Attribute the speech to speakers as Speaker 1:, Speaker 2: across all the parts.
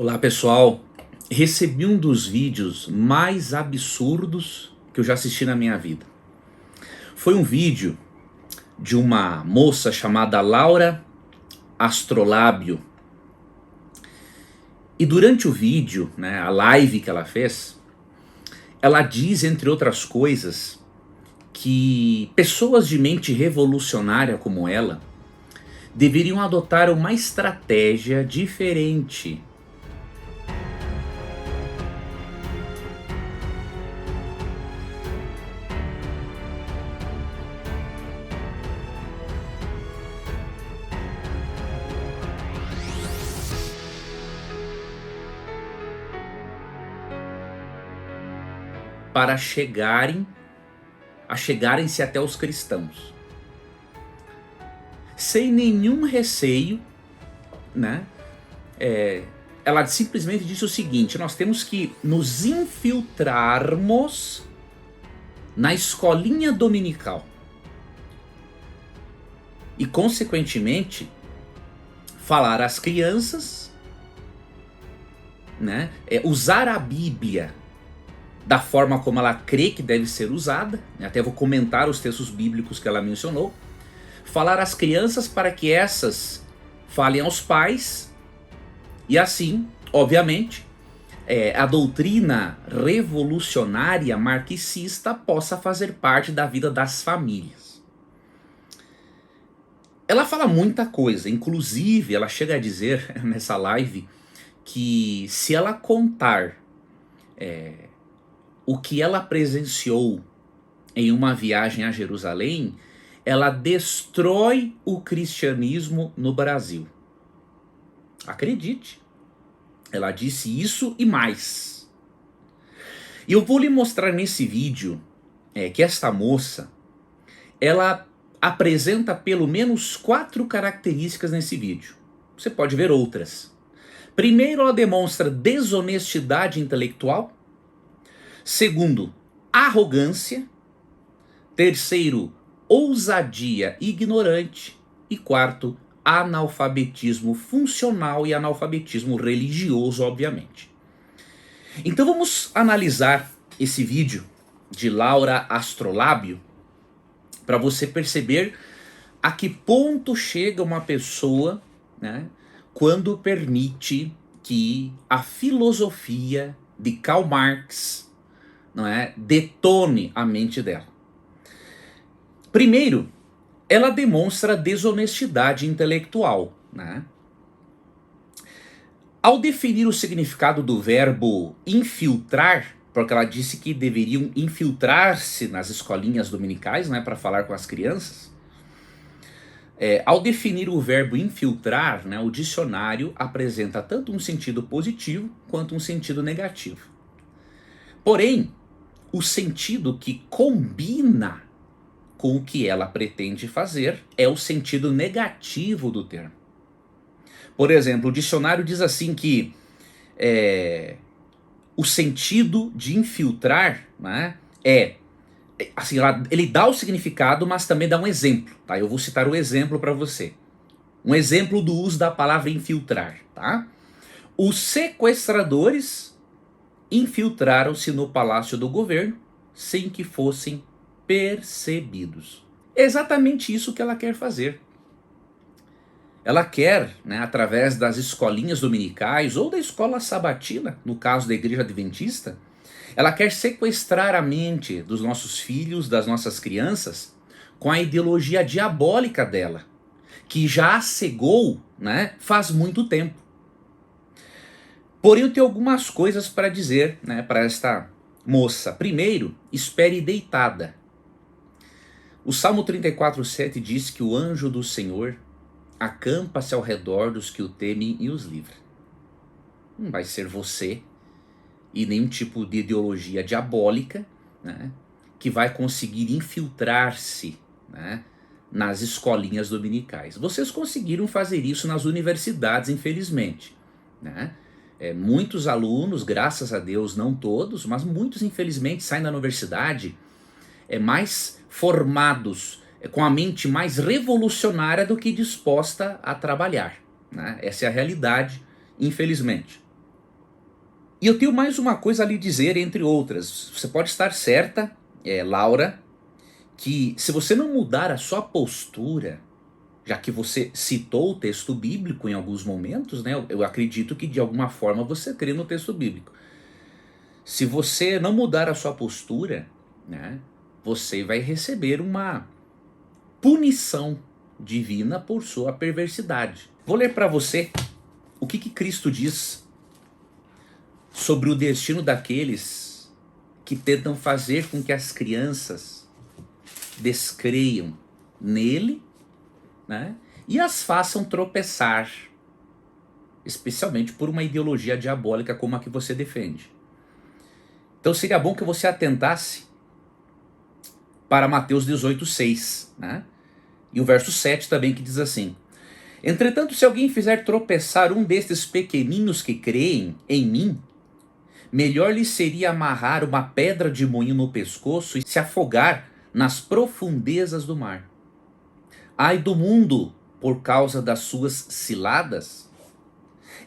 Speaker 1: Olá pessoal, recebi um dos vídeos mais absurdos que eu já assisti na minha vida. Foi um vídeo de uma moça chamada Laura Astrolábio. E durante o vídeo, a live que ela fez, ela diz, entre outras coisas, que pessoas de mente revolucionária como ela deveriam adotar uma estratégia diferente para chegarem-se até os cristãos. Sem nenhum receio, ela simplesmente disse o seguinte: nós temos que nos infiltrarmos na escolinha dominical e, consequentemente, falar às crianças, usar a Bíblia da forma como ela crê que deve ser usada, até vou comentar os textos bíblicos que ela mencionou, falar às crianças para que essas falem aos pais, e assim, obviamente, a doutrina revolucionária marxista possa fazer parte da vida das famílias. Ela fala muita coisa, inclusive ela chega a dizer nessa live que se ela contar o que ela presenciou em uma viagem a Jerusalém, ela destrói o cristianismo no Brasil. Acredite, ela disse isso e mais. E eu vou lhe mostrar nesse vídeo que esta moça, ela apresenta pelo menos 4 características nesse vídeo. Você pode ver outras. Primeiro, ela demonstra desonestidade intelectual. Segundo, arrogância. Terceiro, ousadia ignorante. E quarto, analfabetismo funcional e analfabetismo religioso, obviamente. Então vamos analisar esse vídeo de Laura Astrolábio para você perceber a que ponto chega uma pessoa, quando permite que a filosofia de Karl Marx detone a mente dela. Primeiro, ela demonstra desonestidade intelectual. Ao definir o significado do verbo infiltrar, porque ela disse que deveriam infiltrar-se nas escolinhas dominicais, para falar com as crianças, ao definir o verbo infiltrar, o dicionário apresenta tanto um sentido positivo quanto um sentido negativo. Porém, o sentido que combina com o que ela pretende fazer é o sentido negativo do termo. Por exemplo, o dicionário diz assim que o sentido de infiltrar assim, ele dá o significado, mas também dá um exemplo. Eu vou citar o exemplo para você. Um exemplo do uso da palavra infiltrar. Os sequestradores infiltraram-se no palácio do governo sem que fossem percebidos. É exatamente isso que ela quer fazer. Ela quer, através das escolinhas dominicais ou da escola sabatina, no caso da igreja adventista, ela quer sequestrar a mente dos nossos filhos, das nossas crianças, com a ideologia diabólica dela, que já a cegou, faz muito tempo. Porém, eu tenho algumas coisas para dizer, para esta moça. Primeiro, espere deitada. O Salmo 34:7 diz que o anjo do Senhor acampa-se ao redor dos que o temem e os livra. Não vai ser você e nenhum tipo de ideologia diabólica que vai conseguir infiltrar-se nas escolinhas dominicais. Vocês conseguiram fazer isso nas universidades, infelizmente. Muitos alunos, graças a Deus, não todos, mas muitos infelizmente saem da universidade mais formados, com a mente mais revolucionária do que disposta a trabalhar. Essa é a realidade, infelizmente. E eu tenho mais uma coisa a lhe dizer, entre outras. Você pode estar certa, Laura, que se você não mudar a sua postura, já que você citou o texto bíblico em alguns momentos, né? Eu acredito que de alguma forma você crê no texto bíblico. Se você não mudar a sua postura, né, você vai receber uma punição divina por sua perversidade. Vou ler para você o que Cristo diz sobre o destino daqueles que tentam fazer com que as crianças descreiam nele, né, e as façam tropeçar, especialmente por uma ideologia diabólica como a que você defende. Então seria bom que você atentasse para Mateus 18:6, né? E o verso 7 também, que diz assim: entretanto, se alguém fizer tropeçar um destes pequeninos que creem em mim, melhor lhe seria amarrar uma pedra de moinho no pescoço e se afogar nas profundezas do mar. Ai do mundo por causa das suas ciladas.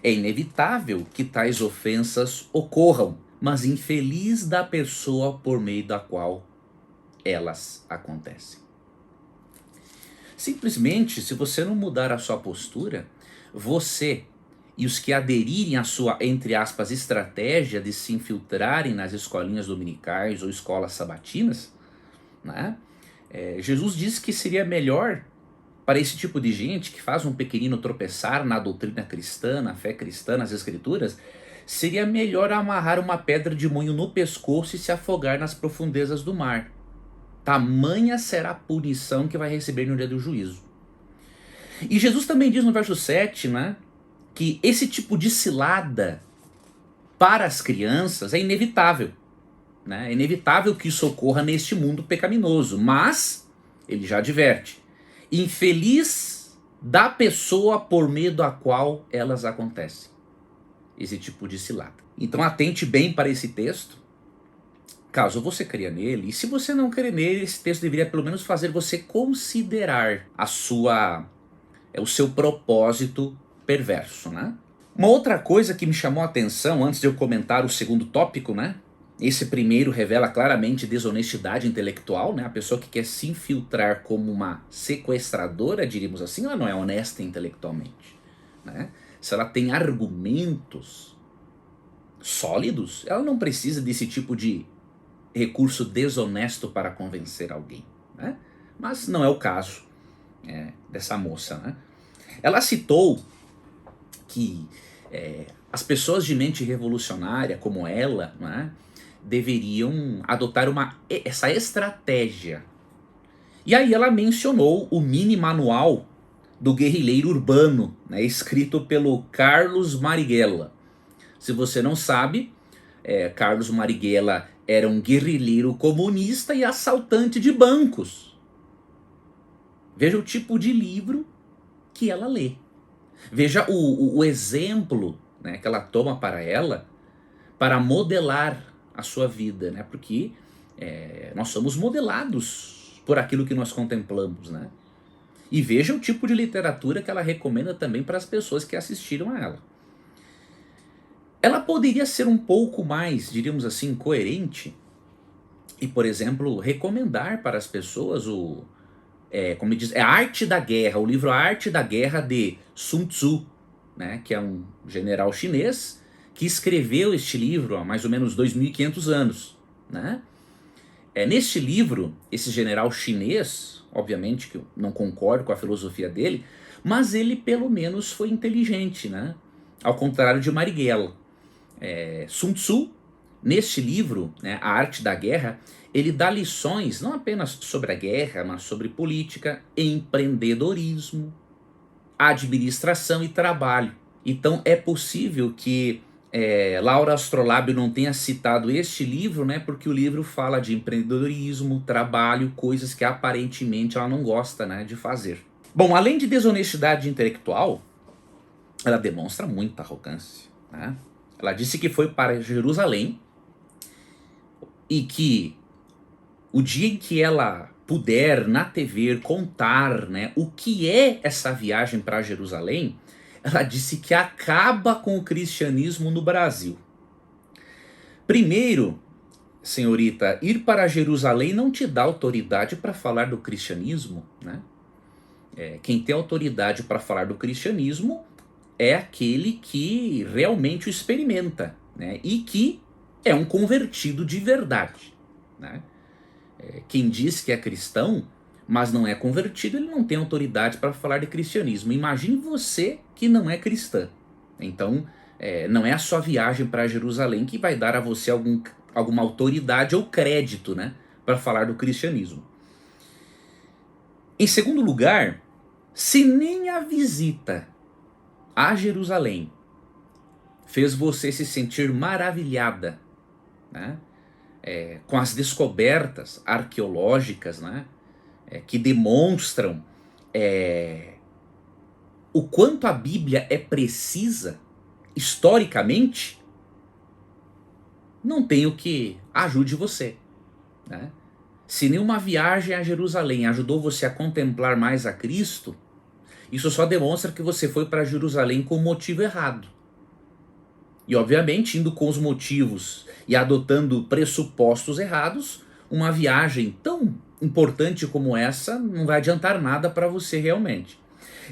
Speaker 1: É inevitável que tais ofensas ocorram, mas infeliz da pessoa por meio da qual elas acontecem. Simplesmente, se você não mudar a sua postura, você e os que aderirem à sua, entre aspas, estratégia de se infiltrarem nas escolinhas dominicais ou escolas sabatinas, né? Jesus disse que seria melhor para esse tipo de gente que faz um pequenino tropeçar na doutrina cristã, na fé cristã, nas escrituras, seria melhor amarrar uma pedra de moinho no pescoço e se afogar nas profundezas do mar. Tamanha será a punição que vai receber no dia do juízo. E Jesus também diz no verso 7, né, que esse tipo de cilada para as crianças é inevitável. Né? É inevitável que isso ocorra neste mundo pecaminoso. Mas, ele já adverte, infeliz da pessoa por meio da qual elas acontecem. Esse tipo de cilada. Então atente bem para esse texto, caso você creia nele. E se você não crer nele, esse texto deveria pelo menos fazer você considerar o seu propósito perverso, né? Uma outra coisa que me chamou a atenção antes de eu comentar o segundo tópico, né? Esse primeiro revela claramente desonestidade intelectual, né? A pessoa que quer se infiltrar como uma sequestradora, diríamos assim, ela não é honesta intelectualmente, né? Se ela tem argumentos sólidos, ela não precisa desse tipo de recurso desonesto para convencer alguém, né? Mas não é o caso dessa moça, né? Ela citou que as pessoas de mente revolucionária como ela, né, deveriam adotar essa estratégia. E aí ela mencionou o mini manual do guerrilheiro urbano, né, escrito pelo Carlos Marighella. Se você não sabe, Carlos Marighella era um guerrilheiro comunista e assaltante de bancos. Veja o tipo de livro que ela lê. Veja o exemplo, né, que ela toma para ela para modelar a sua vida, né? Porque nós somos modelados por aquilo que nós contemplamos, né? E veja o tipo de literatura que ela recomenda também para as pessoas que assistiram a ela. Ela poderia ser um pouco mais, diríamos assim, coerente e, por exemplo, recomendar para as pessoas como diz, A Arte da Guerra, o livro A Arte da Guerra de Sun Tzu, né, que é um general chinês que escreveu este livro há mais ou menos 2.500 anos. Né? Neste livro, esse general chinês, obviamente que eu não concordo com a filosofia dele, mas ele pelo menos foi inteligente, né? Ao contrário de Marighella. Sun Tzu, neste livro, né, A Arte da Guerra, ele dá lições não apenas sobre a guerra, mas sobre política, empreendedorismo, administração e trabalho. Então é possível que Laura Astrolábio não tenha citado este livro, né, porque o livro fala de empreendedorismo, trabalho, coisas que aparentemente ela não gosta, né, de fazer. Bom, além de desonestidade intelectual, ela demonstra muita arrogância. Né? Ela disse que foi para Jerusalém e que o dia em que ela puder na TV contar, né, o que é essa viagem para Jerusalém, ela disse que acaba com o cristianismo no Brasil. Primeiro, senhorita, ir para Jerusalém não te dá autoridade para falar do cristianismo, né? Quem tem autoridade para falar do cristianismo é aquele que realmente o experimenta, né? E que é um convertido de verdade, né? Quem diz que é cristão, mas não é convertido, ele não tem autoridade para falar de cristianismo. Imagine você que não é cristã. Então, não é a sua viagem para Jerusalém que vai dar a você alguma autoridade ou crédito, né, para falar do cristianismo. Em segundo lugar, se nem a visita a Jerusalém fez você se sentir maravilhada, né, com as descobertas arqueológicas, né, que demonstram o quanto a Bíblia é precisa historicamente, não tenho que ajude você, né? Se nenhuma viagem a Jerusalém ajudou você a contemplar mais a Cristo, isso só demonstra que você foi para Jerusalém com o motivo errado. E obviamente, indo com os motivos e adotando pressupostos errados, uma viagem tão importante como essa não vai adiantar nada para você realmente.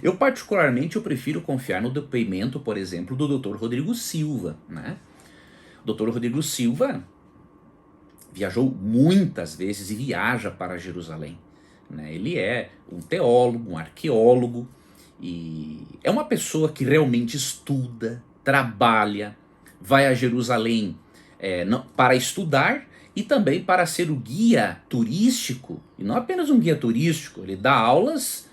Speaker 1: Eu particularmente eu prefiro confiar no depoimento, por exemplo, do Dr. Rodrigo Silva, né? O Dr. Rodrigo Silva viajou muitas vezes e viaja para Jerusalém, né? Ele é um teólogo, um arqueólogo e é uma pessoa que realmente estuda, trabalha, vai a Jerusalém para estudar e também para ser o guia turístico, e não apenas um guia turístico, ele dá aulas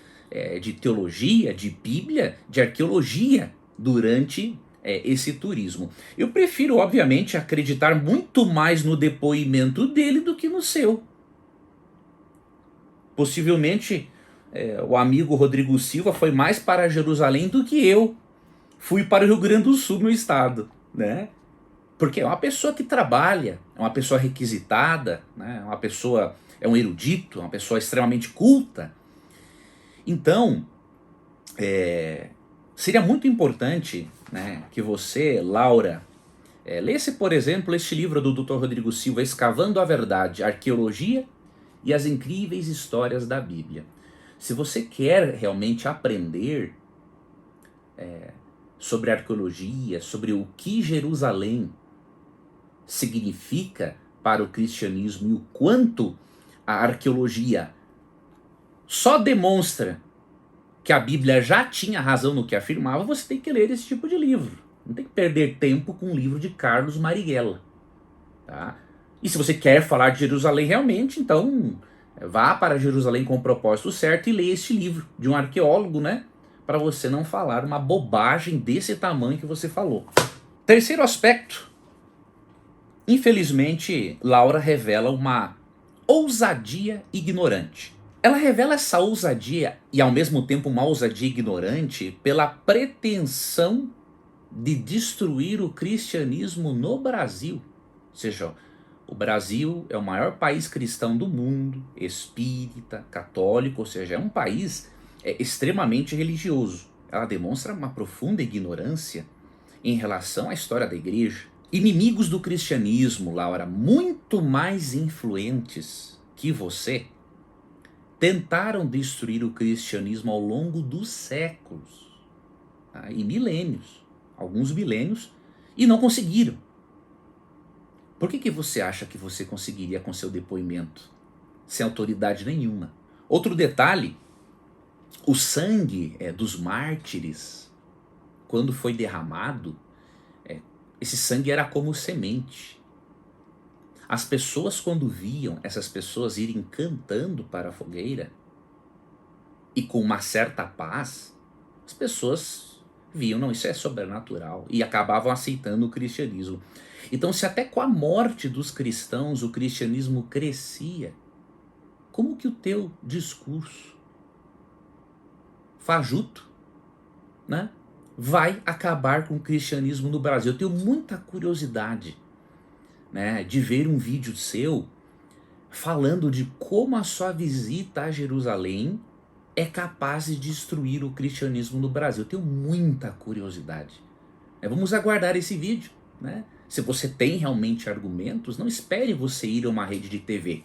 Speaker 1: de teologia, de Bíblia, de arqueologia durante esse turismo. Eu prefiro, obviamente, acreditar muito mais no depoimento dele do que no seu. Possivelmente, o amigo Rodrigo Silva foi mais para Jerusalém do que eu fui para o Rio Grande do Sul, no estado, né? Porque é uma pessoa que trabalha, é uma pessoa requisitada, né? Uma pessoa, é um erudito, é uma pessoa extremamente culta. Então, seria muito importante, né, que você, Laura, lesse, por exemplo, este livro do Dr. Rodrigo Silva, Escavando a Verdade, Arqueologia e as Incríveis Histórias da Bíblia. Se você quer realmente aprender sobre arqueologia, sobre o que Jerusalém significa para o cristianismo e o quanto a arqueologia só demonstra que a Bíblia já tinha razão no que afirmava, você tem que ler esse tipo de livro. Não tem que perder tempo com um livro de Carlos Marighella. Tá? E se você quer falar de Jerusalém realmente, então vá para Jerusalém com o propósito certo e leia este livro de um arqueólogo, né? Para você não falar uma bobagem desse tamanho que você falou. Terceiro aspecto. Infelizmente, Laura revela uma ousadia ignorante. Ela revela essa ousadia e ao mesmo tempo uma ousadia ignorante pela pretensão de destruir o cristianismo no Brasil. Ou seja, o Brasil é o maior país cristão do mundo, espírita, católico, ou seja, é um país extremamente religioso. Ela demonstra uma profunda ignorância em relação à história da igreja. Inimigos do cristianismo, Laura, muito mais influentes que você, tentaram destruir o cristianismo ao longo dos séculos, tá? E milênios, alguns milênios, e não conseguiram. Por que você acha que você conseguiria com seu depoimento, sem autoridade nenhuma? Outro detalhe, o sangue dos mártires, quando foi derramado, esse sangue era como semente. As pessoas, quando viam essas pessoas irem cantando para a fogueira e com uma certa paz, as pessoas viam, não, isso é sobrenatural, e acabavam aceitando o cristianismo. Então, se até com a morte dos cristãos o cristianismo crescia, como que o teu discurso fajuto, né, vai acabar com o cristianismo no Brasil? Eu tenho muita curiosidade, né, de ver um vídeo seu falando de como a sua visita a Jerusalém é capaz de destruir o cristianismo no Brasil. Eu tenho muita curiosidade. Vamos aguardar esse vídeo, né? Se você tem realmente argumentos, não espere você ir a uma rede de TV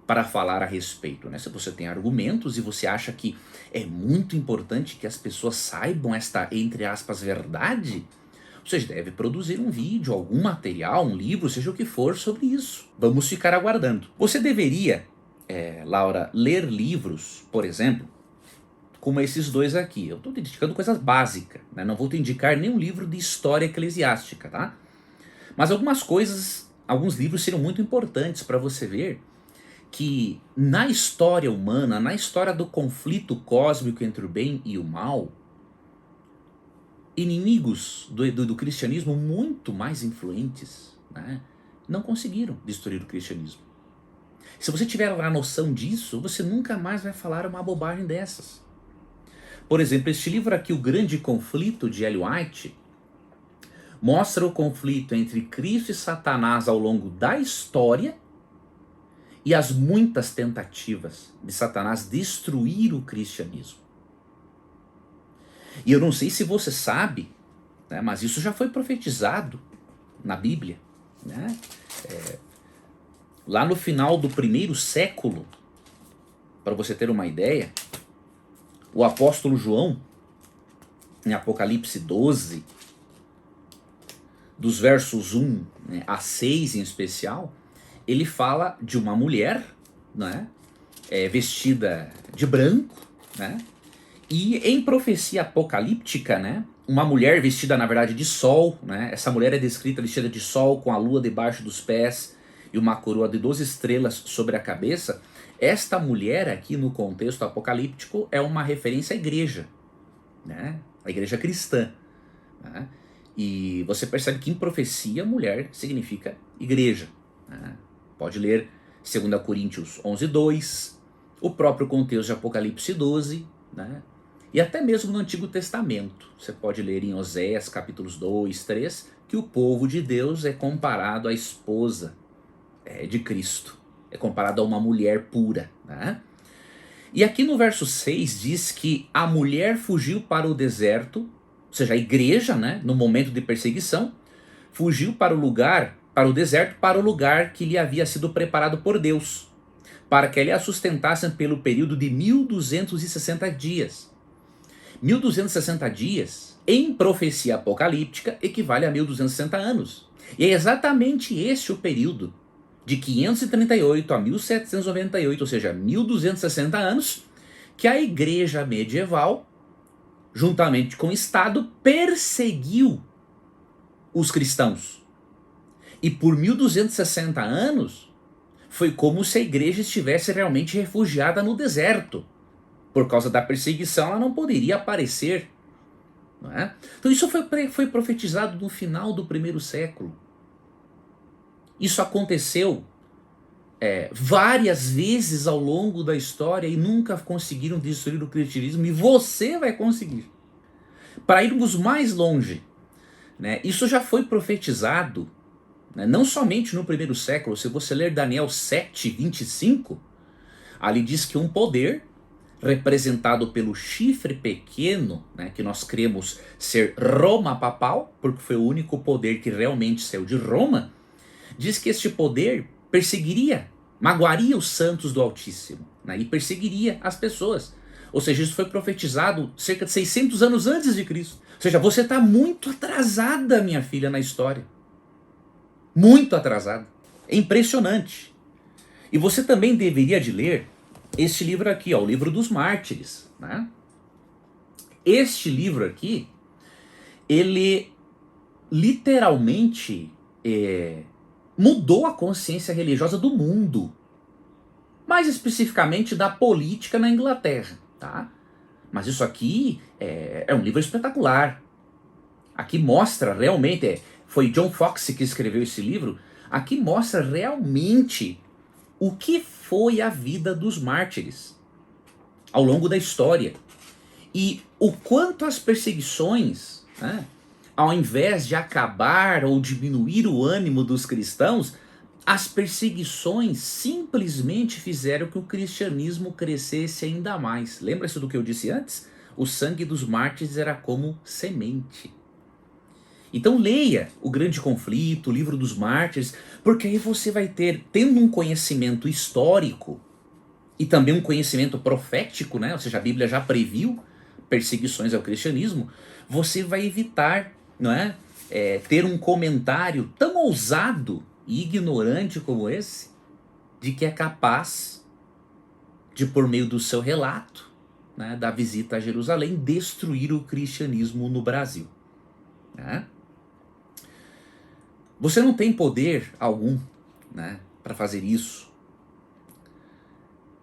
Speaker 1: para falar a respeito, né? Se você tem argumentos e você acha que é muito importante que as pessoas saibam esta, entre aspas, verdade, você deve produzir um vídeo, algum material, um livro, seja o que for, sobre isso. Vamos ficar aguardando. Você deveria, Laura, ler livros, por exemplo, como esses dois aqui. Eu estou te indicando coisas básicas, né? Não vou te indicar nenhum livro de história eclesiástica, tá? Mas algumas coisas, alguns livros seriam muito importantes para você ver que na história humana, na história do conflito cósmico entre o bem e o mal, inimigos do cristianismo muito mais influentes, né, não conseguiram destruir o cristianismo. Se você tiver a noção disso, você nunca mais vai falar uma bobagem dessas. Por exemplo, este livro aqui, O Grande Conflito, de Ellen White, mostra o conflito entre Cristo e Satanás ao longo da história e as muitas tentativas de Satanás destruir o cristianismo. E eu não sei se você sabe, né, mas isso já foi profetizado na Bíblia, né? Lá no final do primeiro século, para você ter uma ideia, o apóstolo João, em Apocalipse 12, dos versos 1, né, a 6 em especial, ele fala de uma mulher, né, vestida de branco, né, e em profecia apocalíptica, né, uma mulher vestida na verdade de sol, né, essa mulher é descrita vestida de sol com a lua debaixo dos pés e uma coroa de 12 estrelas sobre a cabeça. Esta mulher aqui no contexto apocalíptico é uma referência à igreja, né, a igreja cristã, né? E você percebe que em profecia mulher significa igreja, né? Pode ler 2 Coríntios 11:2, o próprio contexto de Apocalipse 12, né? E até mesmo no Antigo Testamento. Você pode ler em Oséias capítulos 2, 3, que o povo de Deus é comparado à esposa de Cristo. É comparado a uma mulher pura, né? E aqui no verso 6 diz que a mulher fugiu para o deserto, ou seja, a igreja, né, no momento de perseguição, fugiu para o deserto, para o lugar que lhe havia sido preparado por Deus, para que ele a sustentasse pelo período de 1260 dias. 1260 dias, em profecia apocalíptica, equivale a 1260 anos. E é exatamente esse o período, de 538 a 1798, ou seja, 1260 anos, que a igreja medieval, juntamente com o Estado, perseguiu os cristãos. E por 1260 anos, foi como se a igreja estivesse realmente refugiada no deserto. Por causa da perseguição, ela não poderia aparecer. Não é? Então isso foi profetizado no final do primeiro século. Isso aconteceu várias vezes ao longo da história e nunca conseguiram destruir o cristianismo, e você vai conseguir. Para irmos mais longe, né, isso já foi profetizado, né, não somente no primeiro século. Se você ler Daniel 7:25, ali diz que um poder representado pelo chifre pequeno, né, que nós cremos ser Roma papal, porque foi o único poder que realmente saiu de Roma, diz que este poder perseguiria, magoaria os santos do Altíssimo, né, e perseguiria as pessoas. Ou seja, isso foi profetizado cerca de 600 anos antes de Cristo. Ou seja, você está muito atrasada, minha filha, na história. Muito atrasada. É impressionante. E você também deveria de ler este livro aqui, ó, o livro dos Mártires, né? Este livro aqui, ele literalmente mudou a consciência religiosa do mundo, mais especificamente da política na Inglaterra, tá? Mas isso aqui é um livro espetacular. Aqui mostra realmente, foi John Foxe que escreveu esse livro, aqui mostra realmente o que foi a vida dos mártires ao longo da história. E o quanto as perseguições, né, ao invés de acabar ou diminuir o ânimo dos cristãos, as perseguições simplesmente fizeram que o cristianismo crescesse ainda mais. Lembra-se do que eu disse antes? O sangue dos mártires era como semente. Então leia O Grande Conflito, o Livro dos Mártires, porque aí você vai tendo um conhecimento histórico e também um conhecimento profético, né? Ou seja, a Bíblia já previu perseguições ao cristianismo, você vai evitar, não é, ter um comentário tão ousado e ignorante como esse, de que é capaz de, por meio do seu relato, né, da visita a Jerusalém, destruir o cristianismo no Brasil. Né? Você não tem poder algum, né, para fazer isso.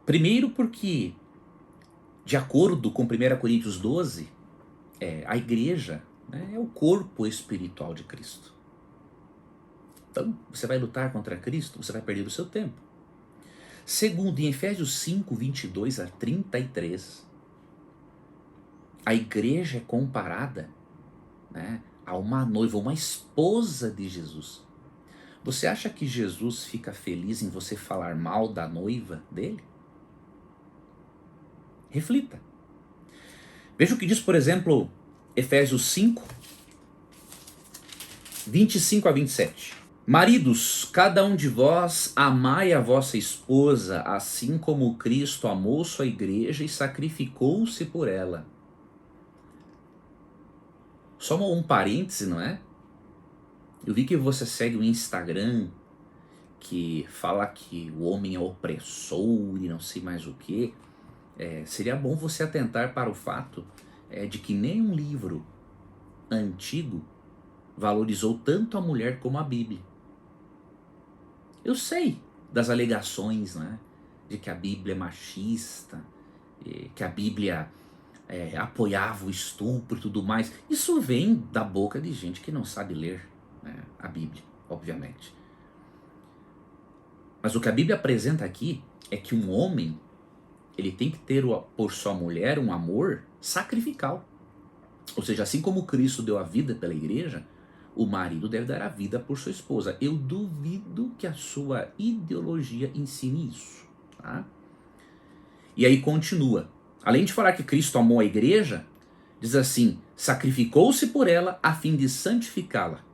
Speaker 1: Primeiro porque, de acordo com 1 Coríntios 12, a igreja, né, é o corpo espiritual de Cristo. Então, você vai lutar contra Cristo, você vai perder o seu tempo. Segundo, em Efésios 5, 22 a 33, a igreja é comparada, né, a uma noiva, uma esposa de Jesus. Você acha que Jesus fica feliz em você falar mal da noiva dele? Reflita. Veja o que diz, por exemplo, Efésios 5, 25 a 27. Maridos, cada um de vós amai a vossa esposa, assim como Cristo amou sua igreja e sacrificou-se por ela. Só um parêntese, não é? Eu vi que você segue um Instagram que fala que o homem é opressor e não sei mais o que. Seria bom você atentar para o fato de que nenhum livro antigo valorizou tanto a mulher como a Bíblia. Eu sei das alegações, né, de que a Bíblia é machista, que a Bíblia apoiava o estupro e tudo mais. Isso vem da boca de gente que não sabe ler, né, a Bíblia, obviamente. Mas o que a Bíblia apresenta aqui é que um homem, ele tem que ter por sua mulher um amor sacrificial. Ou seja, assim como Cristo deu a vida pela igreja, o marido deve dar a vida por sua esposa. Eu duvido que a sua ideologia ensine isso. Tá? E aí continua. Além de falar que Cristo amou a igreja, diz assim: sacrificou-se por ela a fim de santificá-la,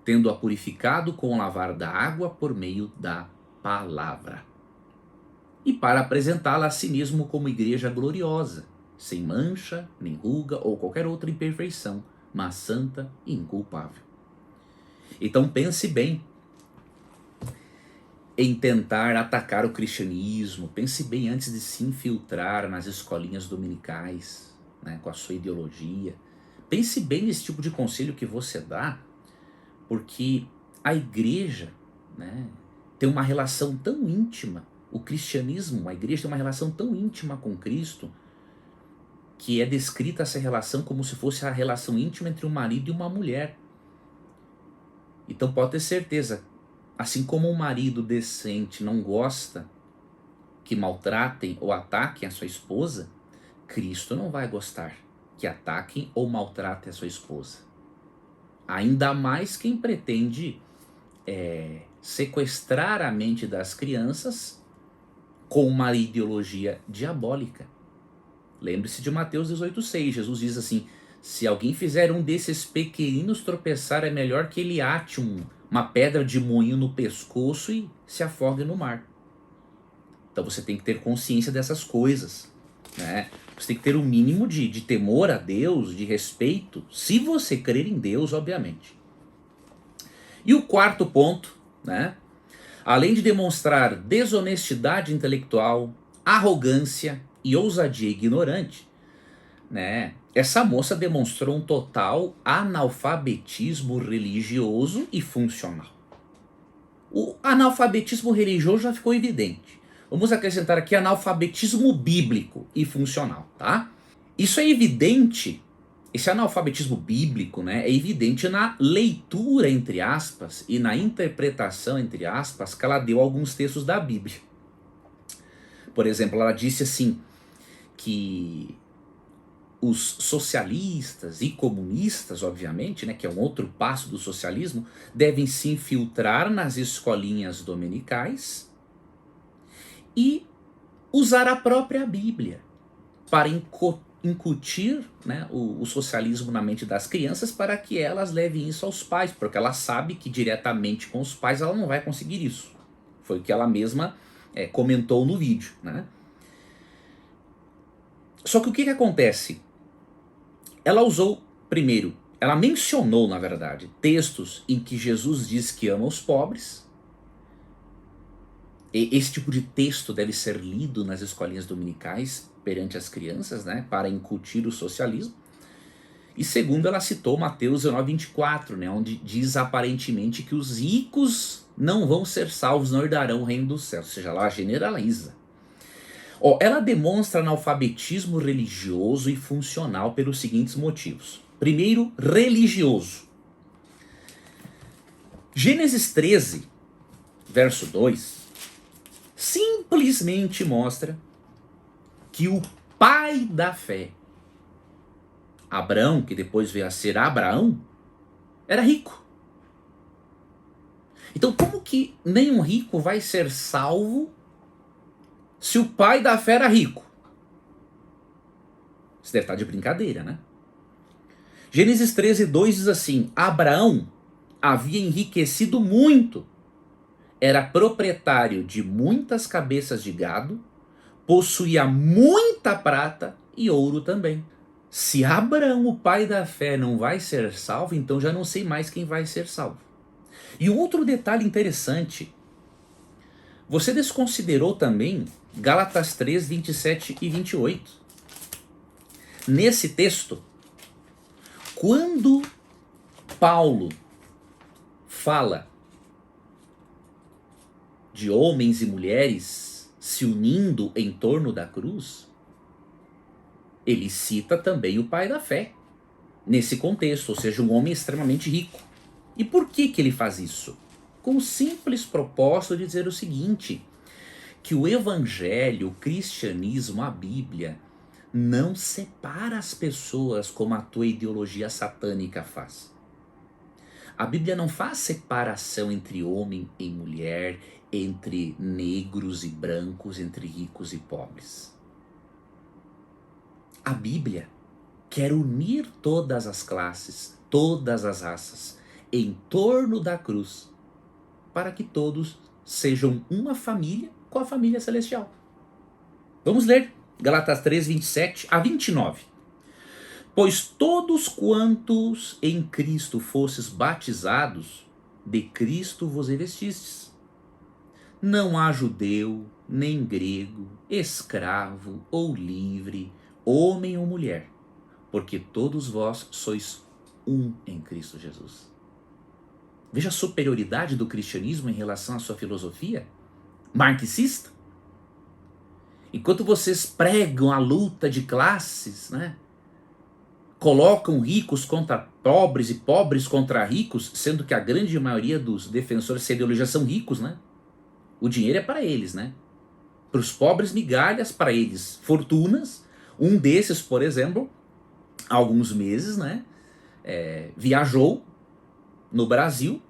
Speaker 1: tendo-a purificado com o lavar da água por meio da palavra. E para apresentá-la a si mesmo como igreja gloriosa, sem mancha, nem ruga ou qualquer outra imperfeição, mas santa e inculpável. Então pense bem em tentar atacar o cristianismo, pense bem antes de se infiltrar nas escolinhas dominicais, né, com a sua ideologia. Pense bem nesse tipo de conselho que você dá, porque a igreja, né, tem uma relação tão íntima, o cristianismo, a igreja tem uma relação tão íntima com Cristo, que é descrita essa relação como se fosse a relação íntima entre um marido e uma mulher. Então pode ter certeza, assim como um marido decente não gosta que maltratem ou ataquem a sua esposa, Cristo não vai gostar que ataquem ou maltratem a sua esposa. Ainda mais quem pretende sequestrar a mente das crianças com uma ideologia diabólica. Lembre-se de Mateus 18,6. Jesus diz assim: se alguém fizer um desses pequeninos tropeçar, é melhor que ele ate uma pedra de moinho no pescoço e se afogue no mar. Então você tem que ter consciência dessas coisas, né? Você tem que ter um mínimo de temor a Deus, de respeito, se você crer em Deus, obviamente. E o quarto ponto, né? Além de demonstrar desonestidade intelectual, arrogância e ousadia ignorante, né? Essa moça demonstrou um total analfabetismo religioso e funcional. O analfabetismo religioso já ficou evidente. Vamos acrescentar aqui analfabetismo bíblico e funcional, tá? Isso é evidente, esse analfabetismo bíblico, né, é evidente na leitura, entre aspas, e na interpretação, entre aspas, que ela deu a alguns textos da Bíblia. Por exemplo, ela disse assim, que os socialistas e comunistas, obviamente, né, que é um outro passo do socialismo, devem se infiltrar nas escolinhas dominicais e usar a própria Bíblia para incutir, né, o socialismo na mente das crianças para que elas levem isso aos pais, porque ela sabe que diretamente com os pais ela não vai conseguir isso. Foi o que ela mesma comentou no vídeo, né? Só que o que acontece? Ela usou, primeiro, ela mencionou, na verdade, textos em que Jesus diz que ama os pobres. E esse tipo de texto deve ser lido nas escolinhas dominicais perante as crianças, né, para incutir o socialismo. E segundo, ela citou Mateus 19:24, né, onde diz aparentemente que os ricos não vão ser salvos, não herdarão o reino dos céus. Ou seja, ela generaliza. Ela demonstra analfabetismo religioso e funcional pelos seguintes motivos. Primeiro, religioso. Gênesis 13, verso 2, simplesmente mostra que o pai da fé, Abraão, que depois veio a ser Abraão, era rico. Então, como que nenhum rico vai ser salvo se o pai da fé era rico? Você deve estar de brincadeira, né? Gênesis 13, 2 diz assim: Abraão havia enriquecido muito, era proprietário de muitas cabeças de gado, possuía muita prata e ouro também. Se Abraão, o pai da fé, não vai ser salvo, então já não sei mais quem vai ser salvo. E um outro detalhe interessante, você desconsiderou também Gálatas 3, 27 e 28. Nesse texto, quando Paulo fala de homens e mulheres se unindo em torno da cruz, ele cita também o pai da fé nesse contexto, ou seja, um homem extremamente rico. E por que ele faz isso? Com o simples propósito de dizer o seguinte, que o evangelho, o cristianismo, a Bíblia, não separa as pessoas como a tua ideologia satânica faz. A Bíblia não faz separação entre homem e mulher, entre negros e brancos, entre ricos e pobres. A Bíblia quer unir todas as classes, todas as raças, em torno da cruz, para que todos sejam uma família com a família celestial. Vamos ler Gálatas 3, 27 a 29. Pois todos quantos em Cristo fostes batizados, de Cristo vos revestistes. Não há judeu, nem grego, escravo ou livre, homem ou mulher, porque todos vós sois um em Cristo Jesus. Veja a superioridade do cristianismo em relação à sua filosofia marxista. Enquanto vocês pregam a luta de classes, né, colocam ricos contra pobres e pobres contra ricos, sendo que a grande maioria dos defensores dessa ideologia são ricos, né? O dinheiro é para eles, né? Para os pobres, migalhas, para eles, fortunas. Um desses, por exemplo, há alguns meses, né, viajou no Brasil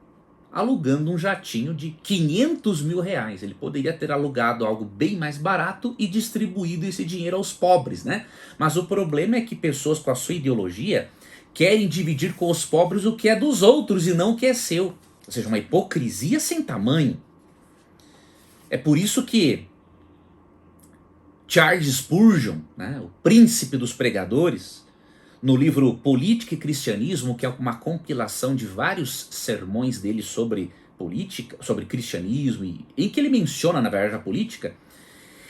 Speaker 1: alugando um jatinho de 500 mil reais. Ele poderia ter alugado algo bem mais barato e distribuído esse dinheiro aos pobres, né? Mas o problema é que pessoas com a sua ideologia querem dividir com os pobres o que é dos outros e não o que é seu. Ou seja, uma hipocrisia sem tamanho. É por isso que Charles Spurgeon, né, o príncipe dos pregadores, no livro Política e Cristianismo, que é uma compilação de vários sermões dele sobre política, sobre cristianismo, em que ele menciona, na verdade, a política,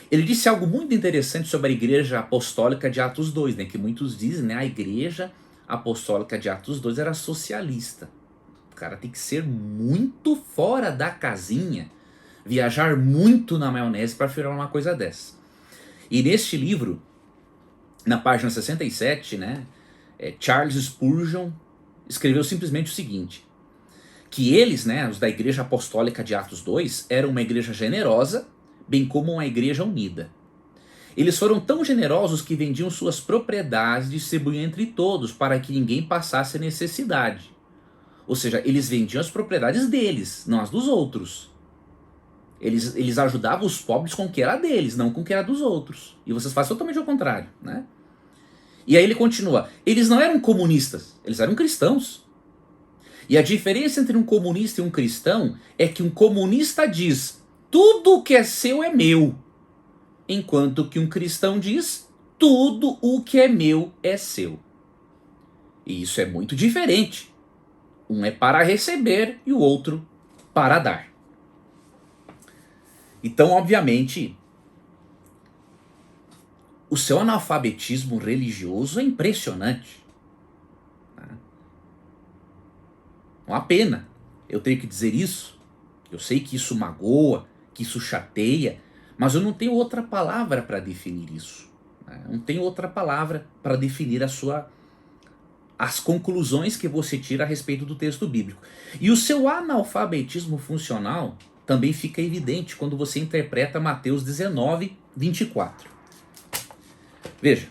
Speaker 1: ele disse algo muito interessante sobre a Igreja Apostólica de Atos 2, né, que muitos dizem, né, a Igreja Apostólica de Atos 2 era socialista. O cara tem que ser muito fora da casinha, viajar muito na maionese para afirmar uma coisa dessa. E neste livro, na página 67, né, Charles Spurgeon escreveu simplesmente o seguinte, que eles, né, os da Igreja Apostólica de Atos 2, eram uma igreja generosa, bem como uma igreja unida. Eles foram tão generosos que vendiam suas propriedades e distribuíam entre todos, para que ninguém passasse necessidade. Ou seja, eles vendiam as propriedades deles, não as dos outros. Eles ajudavam os pobres com o que era deles, não com o que era dos outros. E vocês fazem totalmente o contrário, né? E aí ele continua, eles não eram comunistas, eles eram cristãos. E a diferença entre um comunista e um cristão é que um comunista diz, tudo o que é seu é meu. Enquanto que um cristão diz, tudo o que é meu é seu. E isso é muito diferente. Um é para receber e o outro para dar. Então, obviamente, o seu analfabetismo religioso é impressionante. Uma pena eu tenho que dizer isso. Eu sei que isso magoa, que isso chateia, mas eu não tenho outra palavra para definir isso. Não tenho outra palavra para definir as conclusões que você tira a respeito do texto bíblico. E o seu analfabetismo funcional também fica evidente quando você interpreta Mateus 19, 24. Veja,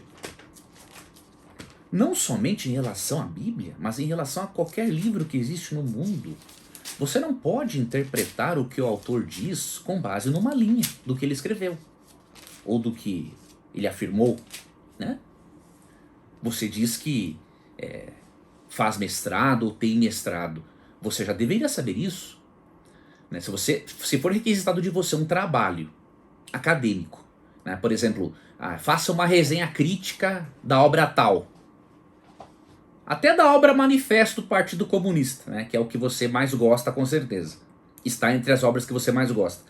Speaker 1: não somente em relação à Bíblia, mas em relação a qualquer livro que existe no mundo, você não pode interpretar o que o autor diz com base numa linha do que ele escreveu, ou do que ele afirmou, né? Você diz que faz mestrado ou tem mestrado. Você já deveria saber isso, né? Se for requisitado de você um trabalho acadêmico, né? Por exemplo, faça uma resenha crítica da obra tal, até da obra Manifesto do Partido Comunista, né? Que é o que você mais gosta, com certeza. Está entre as obras que você mais gosta.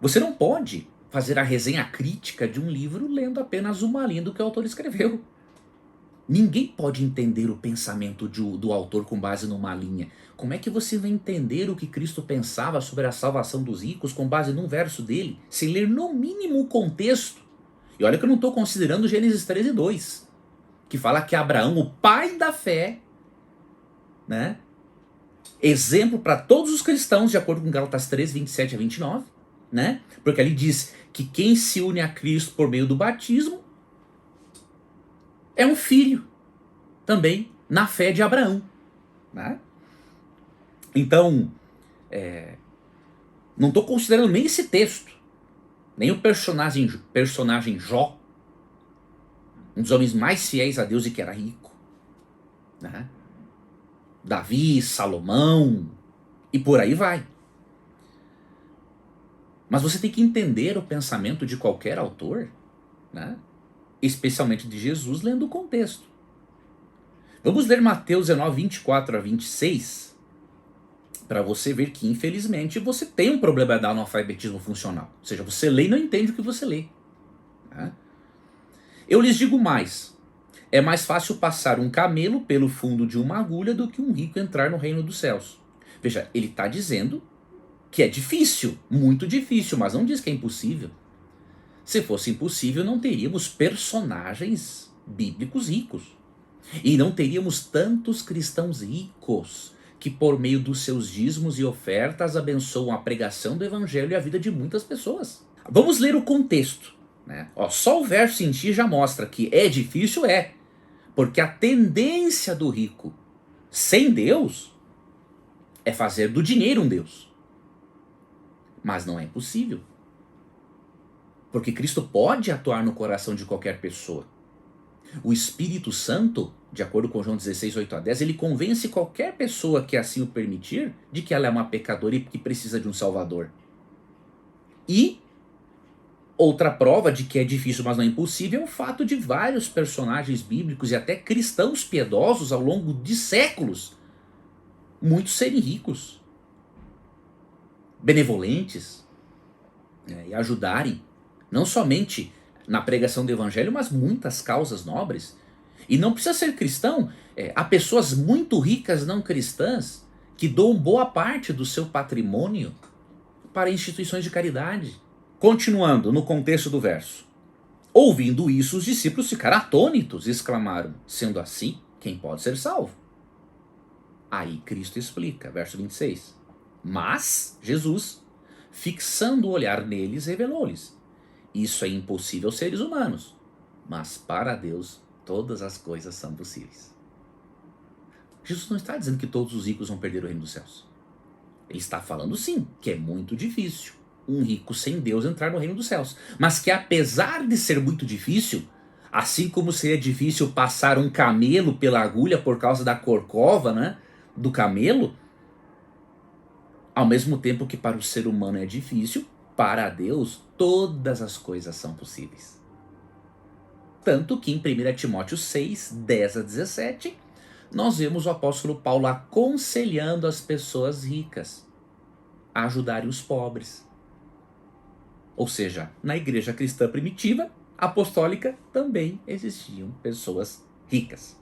Speaker 1: Você não pode fazer a resenha crítica de um livro lendo apenas uma linha do que o autor escreveu. Ninguém pode entender o pensamento do autor com base numa linha. Como é que você vai entender o que Cristo pensava sobre a salvação dos ricos com base num verso dele, sem ler no mínimo o contexto? E olha que eu não estou considerando Gênesis 13, 2, que fala que Abraão, o pai da fé, né, exemplo para todos os cristãos, de acordo com Gálatas 3, 27 a 29, né? Porque ali diz que quem se une a Cristo por meio do batismo é um filho também na fé de Abraão, né? Então, não estou considerando nem esse texto, nem o personagem Jó, um dos homens mais fiéis a Deus e que era rico, né? Davi, Salomão e por aí vai. Mas você tem que entender o pensamento de qualquer autor, né? Especialmente de Jesus, lendo o contexto. Vamos ler Mateus 19, 24 a 26, para você ver que, infelizmente, você tem um problema de analfabetismo funcional. Ou seja, você lê e não entende o que você lê, né? Eu lhes digo mais, é mais fácil passar um camelo pelo fundo de uma agulha do que um rico entrar no reino dos céus. Veja, ele está dizendo que é difícil, muito difícil, mas não diz que é impossível. Se fosse impossível, não teríamos personagens bíblicos ricos. E não teríamos tantos cristãos ricos que, por meio dos seus dízimos e ofertas, abençoam a pregação do evangelho e a vida de muitas pessoas. Vamos ler o contexto, né? Só o verso em si já mostra que é difícil, porque a tendência do rico sem Deus é fazer do dinheiro um Deus. Mas não é impossível. Porque Cristo pode atuar no coração de qualquer pessoa. O Espírito Santo, de acordo com João 16, 8 a 10, ele convence qualquer pessoa que assim o permitir de que ela é uma pecadora e que precisa de um Salvador. E outra prova de que é difícil, mas não é impossível, é o fato de vários personagens bíblicos e até cristãos piedosos ao longo de séculos, muitos serem ricos, benevolentes, e ajudarem não somente na pregação do evangelho, mas muitas causas nobres. E não precisa ser cristão, há pessoas muito ricas não cristãs que doam boa parte do seu patrimônio para instituições de caridade. Continuando no contexto do verso. Ouvindo isso, os discípulos ficaram atônitos e exclamaram, sendo assim, quem pode ser salvo? Aí Cristo explica, verso 26. Mas Jesus, fixando o olhar neles, revelou-lhes: isso é impossível aos seres humanos, mas para Deus todas as coisas são possíveis. Jesus não está dizendo que todos os ricos vão perder o reino dos céus. Ele está falando sim, que é muito difícil um rico sem Deus entrar no reino dos céus. Mas que apesar de ser muito difícil, Assim como seria difícil passar um camelo pela agulha por causa da corcova, né, do camelo, ao mesmo tempo que para o ser humano é difícil, para Deus todas as coisas são possíveis. Tanto que em 1 Timóteo 6, 10 a 17, nós vemos o apóstolo Paulo aconselhando as pessoas ricas a ajudarem os pobres. Ou seja, na igreja cristã primitiva, apostólica, também existiam pessoas ricas.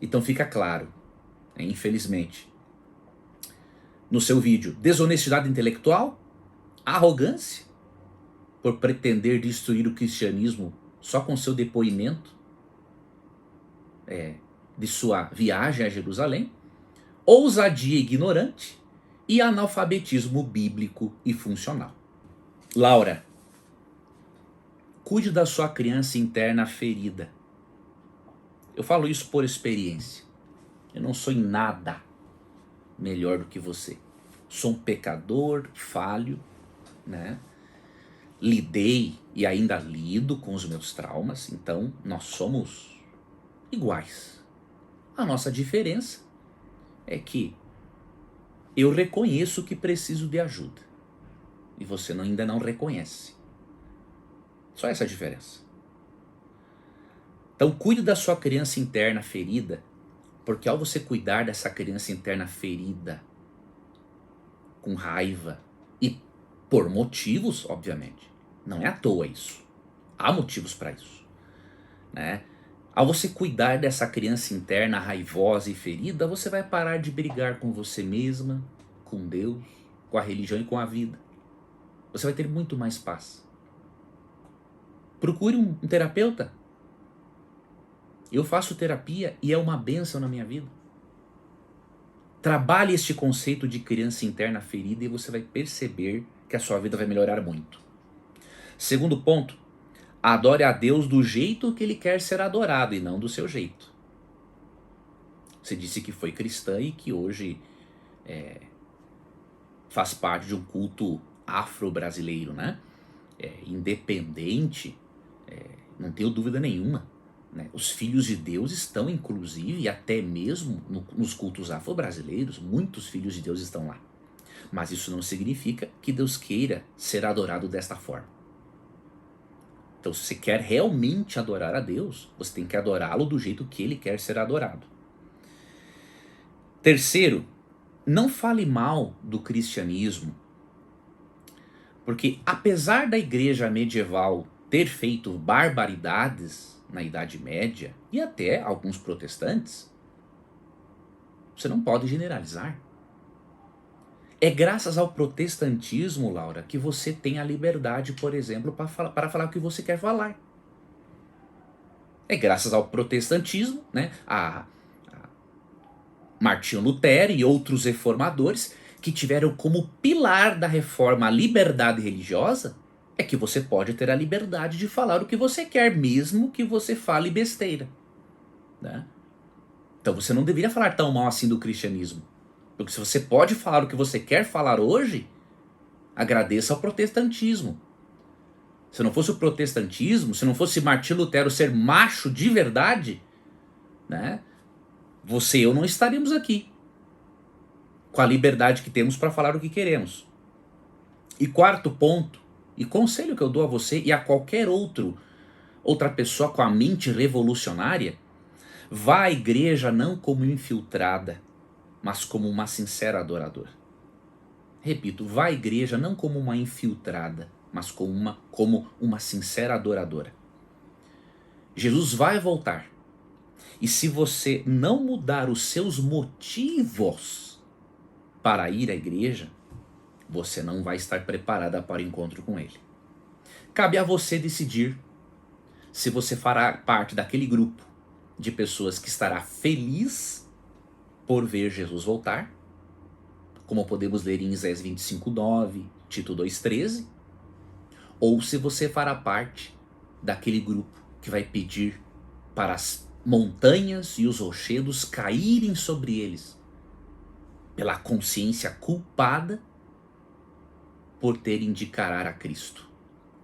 Speaker 1: Então fica claro, infelizmente, no seu vídeo, desonestidade intelectual, arrogância, por pretender destruir o cristianismo só com seu depoimento de sua viagem a Jerusalém, ousadia ignorante e analfabetismo bíblico e funcional. Laura, cuide da sua criança interna ferida. Eu falo isso por experiência. Eu não sou em nada melhor do que você. Sou um pecador, falho, né? Lidei e ainda lido com os meus traumas, então nós somos iguais. A nossa diferença é que eu reconheço que preciso de ajuda e você ainda não reconhece. Só essa a diferença. Então cuide da sua criança interna ferida, porque ao você cuidar dessa criança interna ferida, com raiva e por motivos, obviamente, não é à toa isso, há motivos para isso, né? Ao você cuidar dessa criança interna raivosa e ferida, você vai parar de brigar com você mesma, com Deus, com a religião e com a vida. Você vai ter muito mais paz. Procure um terapeuta. Eu faço terapia e é uma bênção na minha vida. Trabalhe este conceito de criança interna ferida e você vai perceber que a sua vida vai melhorar muito. Segundo ponto, adore a Deus do jeito que Ele quer ser adorado e não do seu jeito. Você disse que foi cristã e que hoje faz parte de um culto afro-brasileiro, né? Independente, não tenho dúvida nenhuma, né? Os filhos de Deus estão, inclusive, e até mesmo nos cultos afro-brasileiros, muitos filhos de Deus estão lá. Mas isso não significa que Deus queira ser adorado desta forma. Então, se você quer realmente adorar a Deus, você tem que adorá-lo do jeito que Ele quer ser adorado. Terceiro, não fale mal do cristianismo, porque apesar da igreja medieval ter feito barbaridades na Idade Média e até alguns protestantes, você não pode generalizar. É graças ao protestantismo, Laura, que você tem a liberdade, por exemplo, para falar o que você quer falar. É graças ao protestantismo, né, a Martinho Lutero e outros reformadores que tiveram como pilar da reforma a liberdade religiosa, é que você pode ter a liberdade de falar o que você quer, mesmo que você fale besteira, né? Então você não deveria falar tão mal assim do cristianismo. Porque se você pode falar o que você quer falar hoje, agradeça ao protestantismo. Se não fosse o protestantismo, se não fosse Martinho Lutero ser macho de verdade, né, você e eu não estaríamos aqui com a liberdade que temos para falar o que queremos. E quarto ponto, e conselho que eu dou a você e a qualquer outra pessoa com a mente revolucionária, vá à igreja não como infiltrada, mas como uma sincera adoradora. Repito, vá à igreja não como uma infiltrada, mas como uma sincera adoradora. Jesus vai voltar. E se você não mudar os seus motivos para ir à igreja, você não vai estar preparada para o encontro com Ele. Cabe a você decidir se você fará parte daquele grupo de pessoas que estará feliz por ver Jesus voltar, como podemos ler em Isaías 25:9, Tito 2:13, ou se você fará parte daquele grupo que vai pedir para as montanhas e os rochedos caírem sobre eles, pela consciência culpada por terem de encarar a Cristo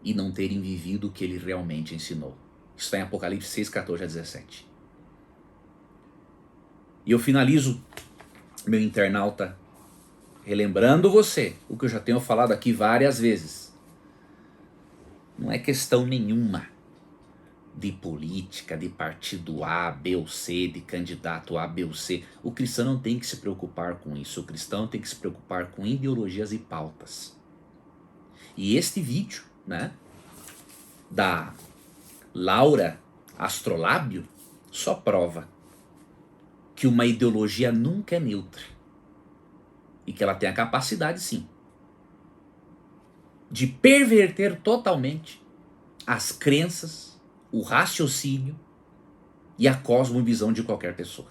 Speaker 1: e não terem vivido o que Ele realmente ensinou. Isso está em Apocalipse 6, 14 a 17. E eu finalizo, meu internauta, relembrando você o que eu já tenho falado aqui várias vezes. Não é questão nenhuma de política, de partido A, B ou C, de candidato A, B ou C. O cristão não tem que se preocupar com isso. O cristão tem que se preocupar com ideologias e pautas. E este vídeo, né, da Laura Astrolábio, só prova que uma ideologia nunca é neutra. E que ela tem a capacidade, sim, de perverter totalmente as crenças, o raciocínio e a cosmovisão de qualquer pessoa.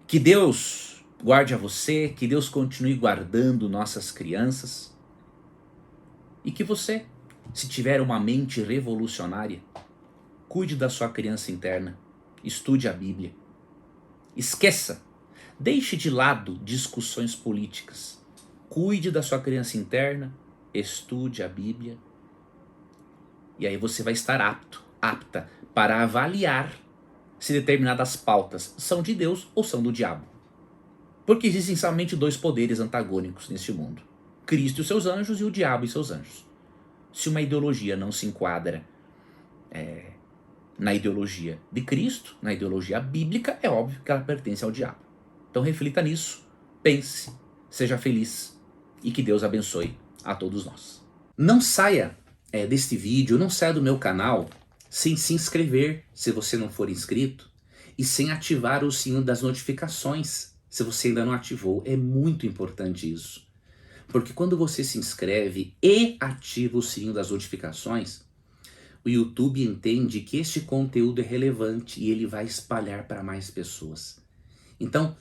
Speaker 1: Que Deus guarde a você, que Deus continue guardando nossas crianças e que você, se tiver uma mente revolucionária, cuide da sua criança interna, estude a Bíblia. Esqueça, deixe de lado discussões políticas. Cuide da sua criança interna, estude a Bíblia. E aí você vai estar apta para avaliar se determinadas pautas são de Deus ou são do diabo. Porque existem somente dois poderes antagônicos neste mundo: Cristo e os seus anjos e o diabo e seus anjos. Se uma ideologia não se enquadra na ideologia de Cristo, na ideologia bíblica, é óbvio que ela pertence ao diabo. Então reflita nisso, pense, seja feliz e que Deus abençoe a todos nós. Não saia deste vídeo, não saia do meu canal sem se inscrever, se você não for inscrito, e sem ativar o sininho das notificações, se você ainda não ativou. É muito importante isso, porque quando você se inscreve e ativa o sininho das notificações, o YouTube entende que este conteúdo é relevante e ele vai espalhar para mais pessoas. Então,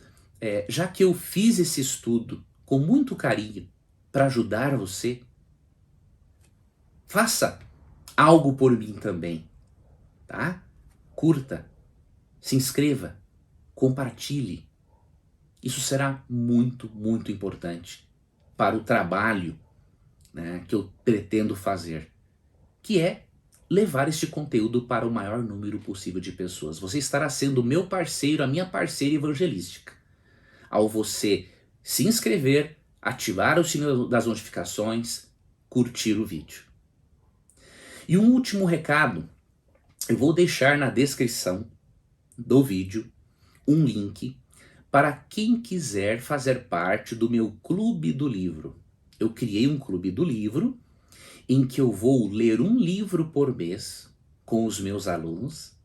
Speaker 1: já que eu fiz esse estudo com muito carinho para ajudar você, faça algo por mim também, tá? Curta, se inscreva, compartilhe. Isso será muito, muito importante para o trabalho, né, que eu pretendo fazer, que é levar este conteúdo para o maior número possível de pessoas. Você estará sendo o meu parceiro, a minha parceira evangelística, ao você se inscrever, ativar o sininho das notificações, curtir o vídeo. E um último recado, eu vou deixar na descrição do vídeo um link para quem quiser fazer parte do meu Clube do Livro. Eu criei um Clube do Livro em que eu vou ler um livro por mês com os meus alunos,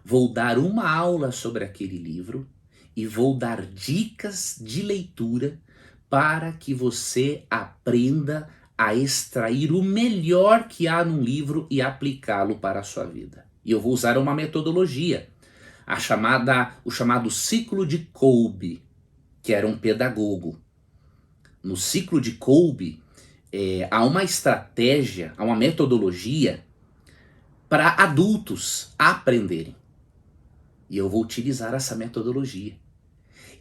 Speaker 1: vou dar uma aula sobre aquele livro e vou dar dicas de leitura para que você aprenda a extrair o melhor que há num livro e aplicá-lo para a sua vida. E eu vou usar uma metodologia, o chamado ciclo de Kolbe, que era um pedagogo. No ciclo de Kolbe, há uma estratégia, há uma metodologia para adultos aprenderem. E eu vou utilizar essa metodologia.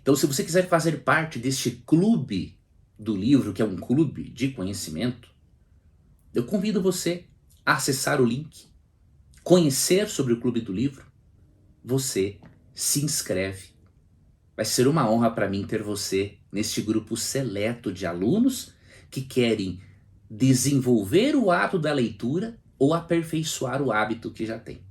Speaker 1: Então, se você quiser fazer parte deste clube do livro, que é um clube de conhecimento, eu convido você a acessar o link, conhecer sobre o Clube do Livro, você se inscreve. Vai ser uma honra para mim ter você neste grupo seleto de alunos que querem desenvolver o hábito da leitura ou aperfeiçoar o hábito que já tem.